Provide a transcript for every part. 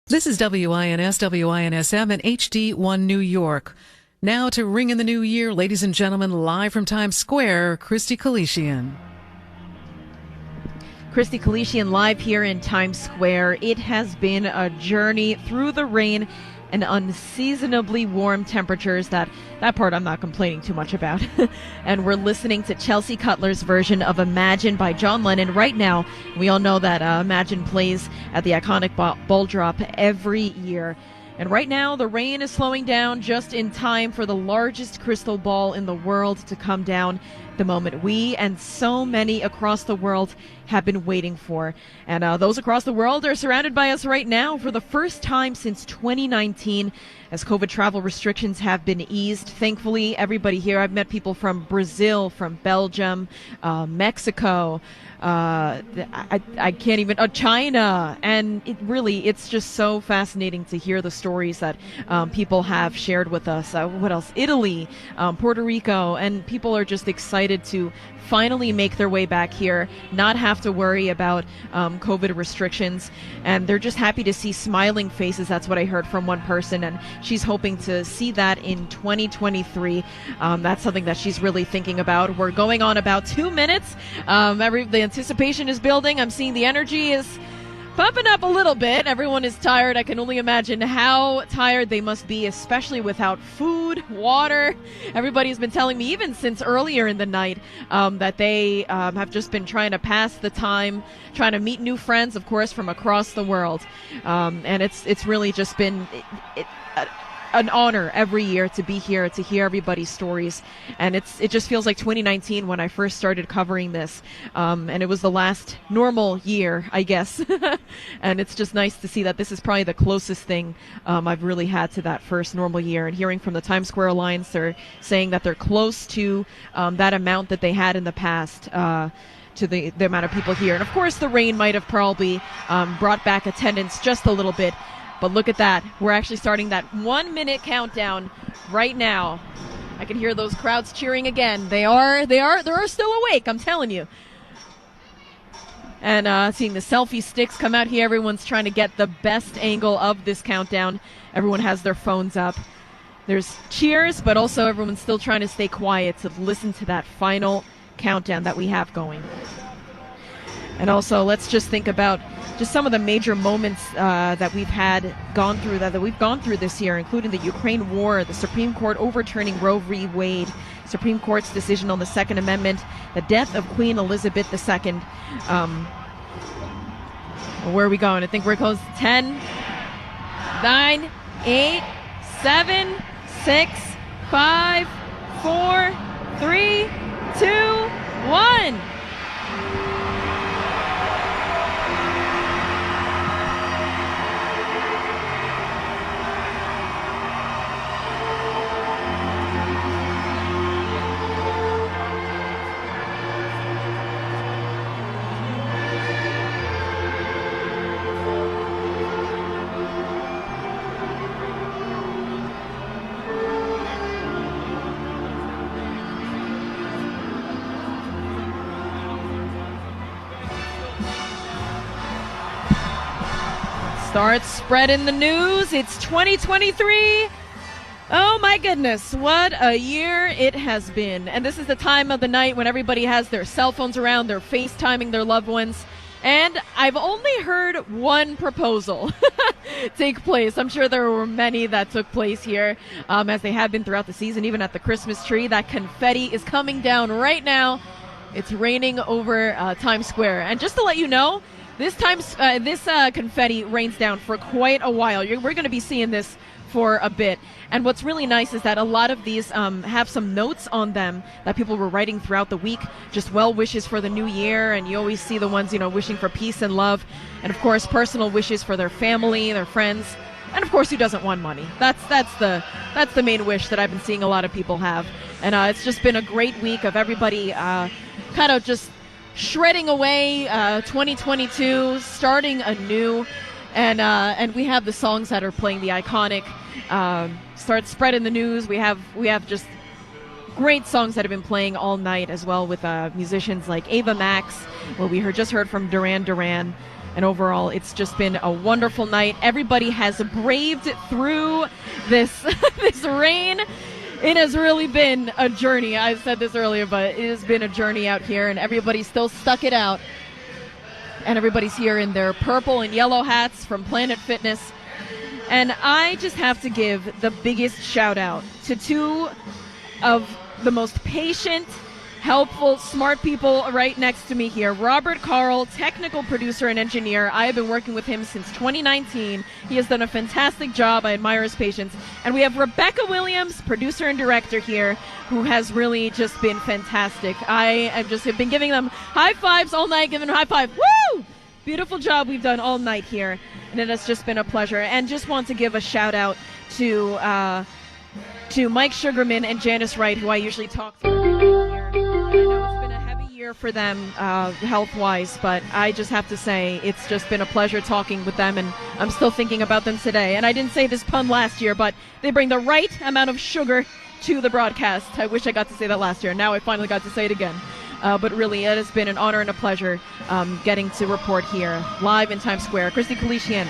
This is WINS, WINSM, and HD1 New York. Now to ring in the new year, ladies and gentlemen, live from Times Square, Christy Kalishian. Christy Kalishian live here in Times Square. It has been a journey through the rain and unseasonably warm temperatures. That part I'm not complaining too much about. And we're listening to Chelsea Cutler's version of Imagine by John Lennon right now. We all know that Imagine plays at the iconic ball drop every year. And right now, the rain is slowing down just in time for the largest crystal ball in the world to come down, the moment we and so many across the world have been waiting for. And those across the world are surrounded by us right now for the first time since 2019, as COVID travel restrictions have been eased. Thankfully, everybody here, I've met people from Brazil, from Belgium, Mexico, I can't even, China. And it's just so fascinating to hear the stories that people have shared with us. What else? Italy, Puerto Rico, and people are just excited to finally make their way back here, not have to worry about COVID restrictions, and they're just happy to see smiling faces. That's what I heard from one person, and she's hoping to see that in 2023. That's something that she's really thinking about. We're going on about 2 minutes. The anticipation is building. I'm seeing the energy is pumping up a little bit. Everyone is tired. I can only imagine how tired they must be, especially without food, water. Everybody's been telling me, even since earlier in the night, that they have just been trying to pass the time, trying to meet new friends, of course, from across the world. And it's really just been an honor every year to be here, to hear everybody's stories. And it just feels like 2019 when I first started covering this. And it was the last normal year, I guess. And it's just nice to see that this is probably the closest thing I've really had to that first normal year. And hearing from the Times Square Alliance, they're saying that they're close to that amount that they had in the past. To the amount of people here. And of course the rain might have probably brought back attendance just a little bit. But look at that. We're actually starting that 1 minute countdown right now. I can hear those crowds cheering again. They're still awake, I'm telling you. And seeing the selfie sticks come out here. Everyone's trying to get the best angle of this countdown. Everyone has their phones up. There's cheers, but also everyone's still trying to stay quiet to listen to that final countdown that we have going. And also, let's just think about just some of the major moments that we've gone through this year, including the Ukraine war, the Supreme Court overturning Roe v. Wade, Supreme Court's decision on the Second Amendment, the death of Queen Elizabeth II. Where are we going? I think we're close to 10, 9, 8, 7, 6, 5, 4, 3, 2, 1. Start spreading the news. It's 2023. Oh my goodness, what a year it has been. And this is the time of the night when everybody has their cell phones around, they're FaceTiming their loved ones. And I've only heard one proposal take place. I'm sure there were many that took place here, as they have been throughout the season, even at the Christmas tree. That confetti is coming down right now. It's raining over Times Square. And just to let you know, this confetti rains down for quite a while. We're going to be seeing this for a bit. And what's really nice is that a lot of these have some notes on them that people were writing throughout the week, just well wishes for the new year. And you always see the ones, wishing for peace and love. And of course, personal wishes for their family, their friends. And of course, who doesn't want money? That's the main wish that I've been seeing a lot of people have. And it's just been a great week of everybody kind of just shredding away 2022, starting anew. And we have the songs that are playing, the iconic Start Spreading the News. We have just great songs that have been playing all night as well, with musicians like Ava Max. Well, we just heard from Duran Duran. And overall, it's just been a wonderful night. Everybody has braved through this this rain. It has really been a journey. I said this earlier, but it has been a journey out here, and everybody's still stuck it out. And everybody's here in their purple and yellow hats from Planet Fitness. And I just have to give the biggest shout out to two of the most patient, helpful, smart people right next to me here. Robert Carl, technical producer and engineer. I have been working with him since 2019. He has done a fantastic job. I admire his patience. And we have Rebecca Williams, producer and director here, who has really just been fantastic. I have been giving them high fives all night, giving them high five. Woo! Beautiful job we've done all night here. And it has just been a pleasure. And just want to give a shout out to Mike Sugarman and Janice Wright, who I usually talk to here. I know it's been a heavy year for them health-wise, but I just have to say it's just been a pleasure talking with them, and I'm still thinking about them today. And I didn't say this pun last year, but they bring the right amount of sugar to the broadcast. I wish I got to say that last year. Now I finally got to say it again. But really, it has been an honor and a pleasure getting to report here live in Times Square. Christy Kalishian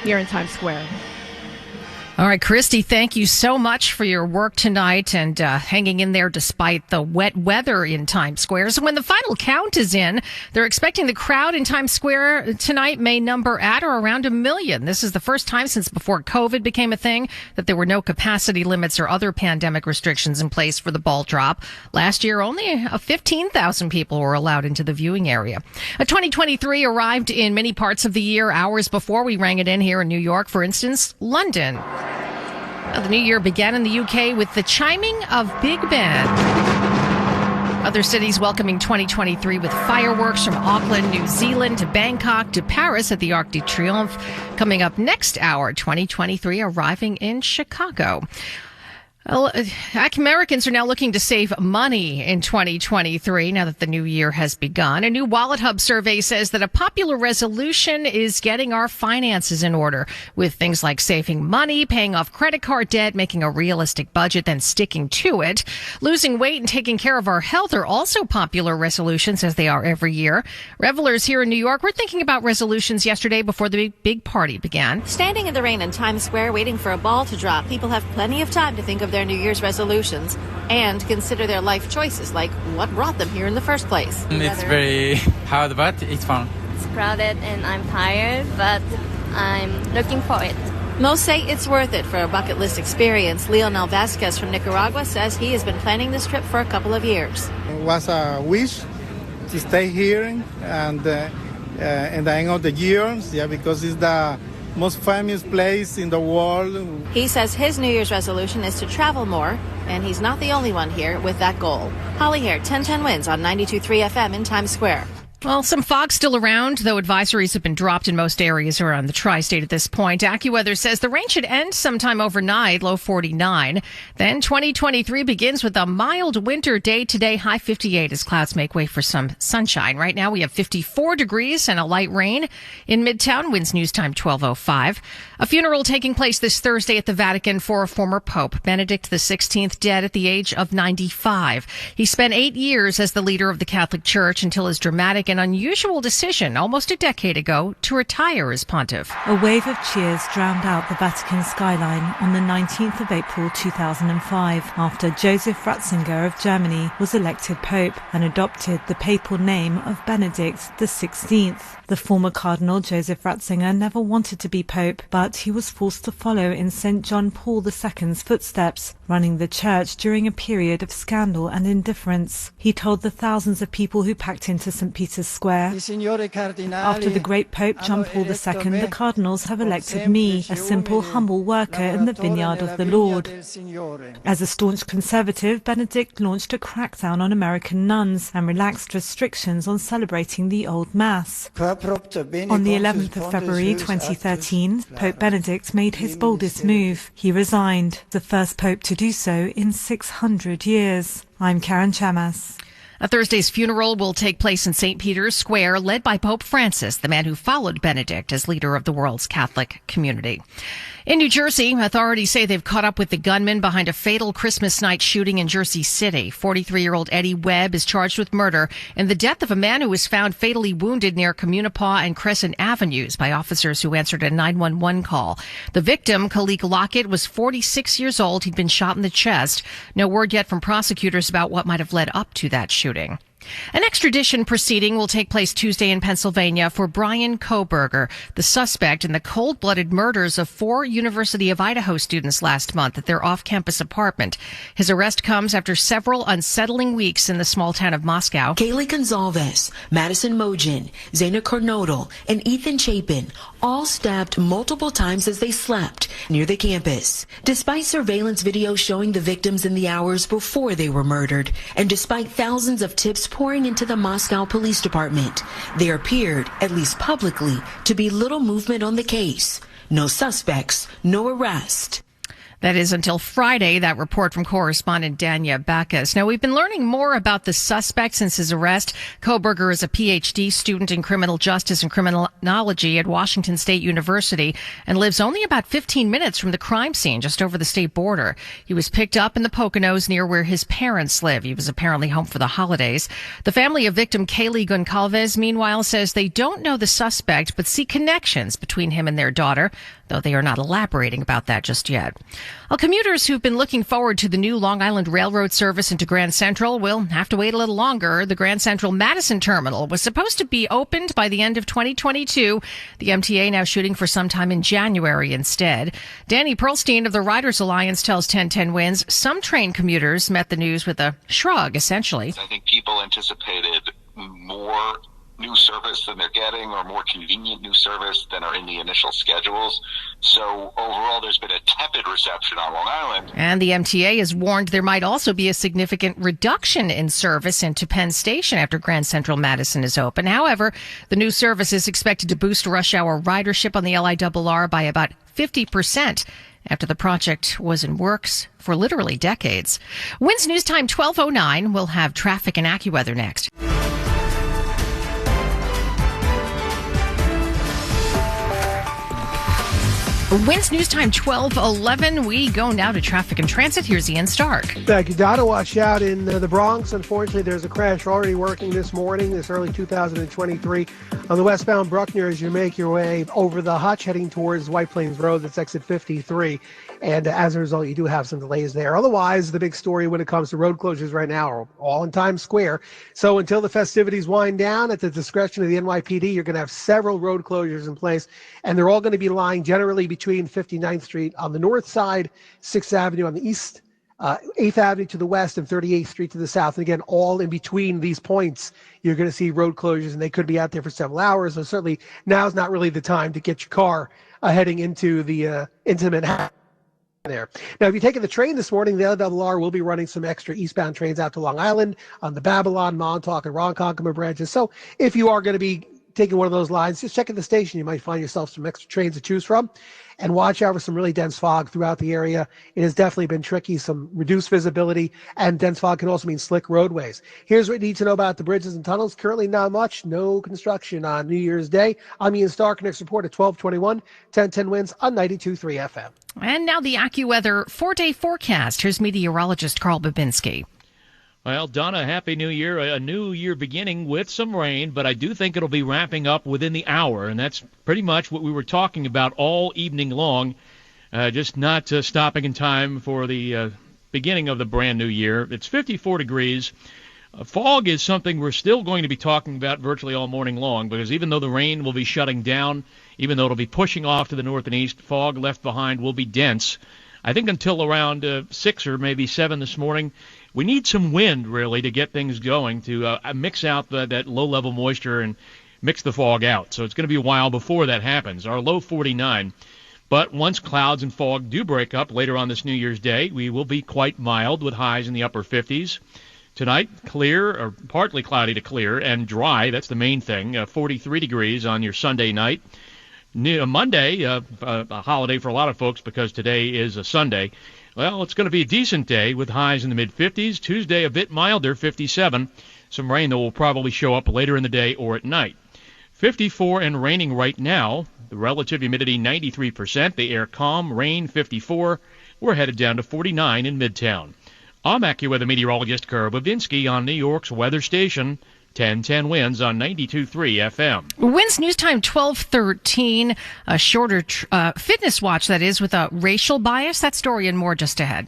here in Times Square. All right, Christy, thank you so much for your work tonight and hanging in there despite the wet weather in Times Square. So when the final count is in, they're expecting the crowd in Times Square tonight may number at or around 1 million. This is the first time since before COVID became a thing that there were no capacity limits or other pandemic restrictions in place for the ball drop. Last year, only 15,000 people were allowed into the viewing area. 2023 arrived in many parts of the year hours before we rang it in here in New York. For instance, London. The new year began in the UK with the chiming of Big Ben. Other cities welcoming 2023 with fireworks from Auckland, New Zealand to Bangkok to Paris at the Arc de Triomphe. Coming up next hour, 2023 arriving in Chicago. Well, Americans are now looking to save money in 2023 now that the new year has begun. A new Wallet Hub survey says that a popular resolution is getting our finances in order with things like saving money, paying off credit card debt, making a realistic budget, then sticking to it. Losing weight and taking care of our health are also popular resolutions, as they are every year. Revelers here in New York were thinking about resolutions yesterday before the big party began. Standing in the rain in Times Square waiting for a ball to drop, people have plenty of time to think of their New Year's resolutions and consider their life choices, like what brought them here in the first place. It's very hard, but it's fun. It's crowded and I'm tired, but I'm looking for it. Most say it's worth it for a bucket list experience. Leonel Vasquez from Nicaragua says he has been planning this trip for a couple of years. It was a wish to stay here and the end of the year, because it's the most famous place in the world. He says his New Year's resolution is to travel more, and he's not the only one here with that goal. Holly Hare, 1010 Wins on 92.3 FM in Times Square. Well, some fog still around, though advisories have been dropped in most areas around the tri-state at this point. AccuWeather says the rain should end sometime overnight, low 49. Then 2023 begins with a mild winter day today, high 58 as clouds make way for some sunshine. Right now we have 54 degrees and a light rain in Midtown. Winds News Time 12:05. A funeral taking place this Thursday at the Vatican for a former Pope, Benedict XVI, dead at the age of 95. He spent 8 years as the leader of the Catholic Church until his dramatic an unusual decision almost a decade ago to retire as pontiff. A wave of cheers drowned out the Vatican skyline on the 19th of April 2005 after Joseph Ratzinger of Germany was elected Pope and adopted the papal name of Benedict XVI. The former Cardinal Joseph Ratzinger never wanted to be Pope, but he was forced to follow in St. John Paul II's footsteps, running the church during a period of scandal and indifference. He told the thousands of people who packed into St. Peter's Square, "After the great Pope John Paul II, the cardinals have elected me, a simple, humble worker in the vineyard of the Lord." As a staunch conservative, Benedict launched a crackdown on American nuns and relaxed restrictions on celebrating the Old Mass. On the 11th of February 2013, Pope Benedict made his boldest move. He resigned, the first pope to do so in 600 years. I'm Karen Chamas. Thursday's funeral will take place in St. Peter's Square, led by Pope Francis, the man who followed Benedict as leader of the world's Catholic community. In New Jersey, authorities say they've caught up with the gunman behind a fatal Christmas night shooting in Jersey City. 43-year-old Eddie Webb is charged with murder in the death of a man who was found fatally wounded near Communipaw and Crescent Avenues by officers who answered a 911 call. The victim, Khalik Lockett, was 46 years old. He'd been shot in the chest. No word yet from prosecutors about what might have led up to that shooting. An extradition proceeding will take place Tuesday in Pennsylvania for Brian Kohberger, the suspect in the cold-blooded murders of 4 University of Idaho students last month at their off-campus apartment. His arrest comes after several unsettling weeks in the small town of Moscow. Kaylee Gonzalez, Madison Mogen, Zaina Kornodal, and Ethan Chapin all stabbed multiple times as they slept near the campus. Despite surveillance video showing the victims in the hours before they were murdered, and despite thousands of tips pouring into the Moscow Police Department, there appeared, at least publicly, to be little movement on the case. No suspects, no arrest. That is until Friday, that report from correspondent Danya Bacchus. Now, we've been learning more about the suspect since his arrest. Kohberger is a PhD student in criminal justice and criminology at Washington State University and lives only about 15 minutes from the crime scene, just over the state border. He was picked up in the Poconos near where his parents live. He was apparently home for the holidays. The family of victim Kaylee Goncalves, meanwhile, says they don't know the suspect, but see connections between him and their daughter, though they are not elaborating about that just yet. Well, commuters who've been looking forward to the new Long Island Railroad service into Grand Central will have to wait a little longer. The Grand Central Madison Terminal was supposed to be opened by the end of 2022. The MTA now shooting for sometime in January instead. Danny Pearlstein of the Riders Alliance tells 1010 Wins some train commuters met the news with a shrug, essentially. I think people anticipated more new service than they're getting, or more convenient new service than are in the initial schedules. So overall, there's been a tepid reception on Long Island. And the MTA has warned there might also be a significant reduction in service into Penn Station after Grand Central Madison is open. However, the new service is expected to boost rush hour ridership on the LIRR by about 50%. After the project was in works for literally decades. Wins News Time 12:09. We'll have traffic and AccuWeather next. Wins News Time 12:11. We go now to traffic and transit. Here's Ian Stark. Thank you, Donna. Watch out in the Bronx. Unfortunately, there's a crash already working this morning, this early 2023, on the westbound Bruckner as you make your way over the Hutch heading towards White Plains Road. That's exit 53. And as a result, you do have some delays there. Otherwise, the big story when it comes to road closures right now are all in Times Square. So until the festivities wind down, at the discretion of the NYPD, you're going to have several road closures in place. And they're all going to be lying generally between 59th Street on the north side, 6th Avenue on the east, 8th Avenue to the west, and 38th Street to the south. And again, all in between these points, you're going to see road closures, and they could be out there for several hours. So certainly now is not really the time to get your car heading into Manhattan. There. Now, if you're taking the train this morning, the LIRR will be running some extra eastbound trains out to Long Island on the Babylon, Montauk, and Ronkonkoma branches. So if you are going to be taking one of those lines, just check at the station. You might find yourself some extra trains to choose from. And watch out for some really dense fog throughout the area. It has definitely been tricky, some reduced visibility, and dense fog can also mean slick roadways. Here's what you need to know about the bridges and tunnels. Currently not much, no construction on New Year's Day. I'm Ian Stark. Next report at 12:21, 1010 Wins on 92.3 FM. And now the AccuWeather 4-day forecast. Here's meteorologist Carl Babinski. Well, Donna, Happy New Year. A new year beginning with some rain, but I do think it'll be wrapping up within the hour, and that's pretty much what we were talking about all evening long, just not stopping in time for the beginning of the brand new year. It's 54 degrees. Fog is something we're still going to be talking about virtually all morning long, because even though the rain will be shutting down, even though it'll be pushing off to the north and east, fog left behind will be dense. I think until around 6 or maybe 7 this morning, we need some wind, really, to get things going, to mix out that low-level moisture and mix the fog out. So it's going to be a while before that happens. Our low 49. But once clouds and fog do break up later on this New Year's Day, we will be quite mild with highs in the upper 50s. Tonight, clear or partly cloudy to clear and dry. That's the main thing. 43 degrees on your Sunday night. Monday, a holiday for a lot of folks because today is a Sunday. Well, it's going to be a decent day with highs in the mid-50s. Tuesday, a bit milder, 57. Some rain that will probably show up later in the day or at night. 54 and raining right now. The relative humidity 93%. The air calm. Rain 54. We're headed down to 49 in Midtown. I'm AccuWeather meteorologist Kara Bavinski on New York's weather station. 1010 winds on 92.3 FM. Winds news time 12:13. A shorter fitness watch, that is, with a racial bias. That story and more just ahead.